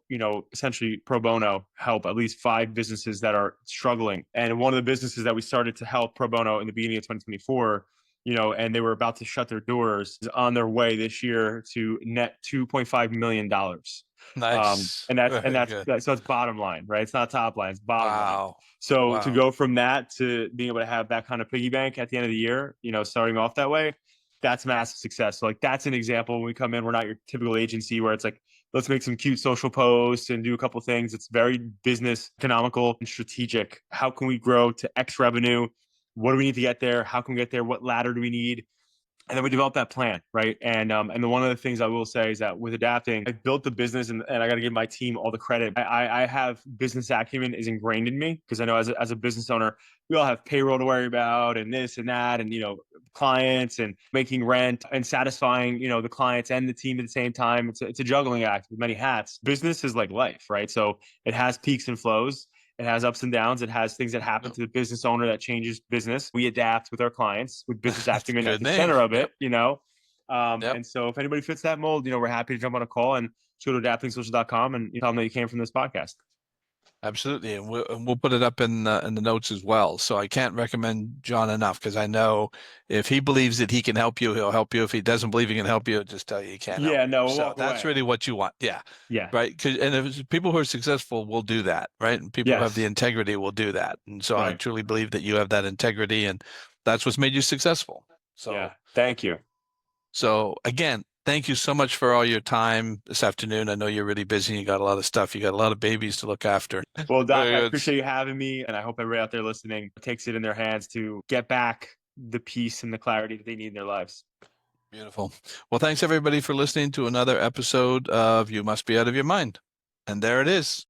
essentially pro bono help at least 5 businesses that are struggling. And one of the businesses that we started to help pro bono in the beginning of 2024, and they were about to shut their doors, is on their way this year to net $2.5 million. Nice. And that's Very good. so that's bottom line, right? It's not top line, it's bottom line. Wow. So to Wow. go from that to being able to have that kind of piggy bank at the end of the year, starting off that way, that's massive success. So like that's an example. When we come in, we're not your typical agency where it's like, let's make some cute social posts and do a couple things. It's very business, economical, and strategic. How can we grow to X revenue? What do we need to get there? How can we get there? What ladder do we need? And then we developed that plan, right? And the one of the things I will say is that with adapting, I built the business, and I got to give my team all the credit. I have business acumen is ingrained in me because I know as a business owner, we all have payroll to worry about and this and that, and clients and making rent and satisfying the clients and the team at the same time. It's a juggling act with many hats. Business is like life, right? So it has peaks and flows. It has ups and downs. It has things that happen Yep. to the business owner that changes business. We adapt with our clients with business That's a acumen at good the name. center of Yep. it. Yep. And so if anybody fits that mold, we're happy to jump on a call and go to adaptingsocial.com and tell them that you came from this podcast. Absolutely, and we'll put it up in the notes as well. So I can't recommend John enough because I know if he believes that he can help you, he'll help you. If he doesn't believe he can help you, he'll just tell you he can't help Yeah, you. no, we'll So walk that's away. really what you want. Yeah, Yeah. right. And if people who are successful will do that, right? And people who have the Yes. integrity will do that. And so I Right. truly believe that you have that integrity, and that's what's made you successful. Yeah. So Thank you. so again, thank you so much for all your time this afternoon. I know you're really busy. You got a lot of stuff. You got a lot of babies to look after. Well, Doc, Very I good. appreciate you having me, and I hope everybody out there listening takes it in their hands to get back the peace and the clarity that they need in their lives. Beautiful. Well, thanks everybody for listening to another episode of You Must Be Out of Your Mind. And there it is.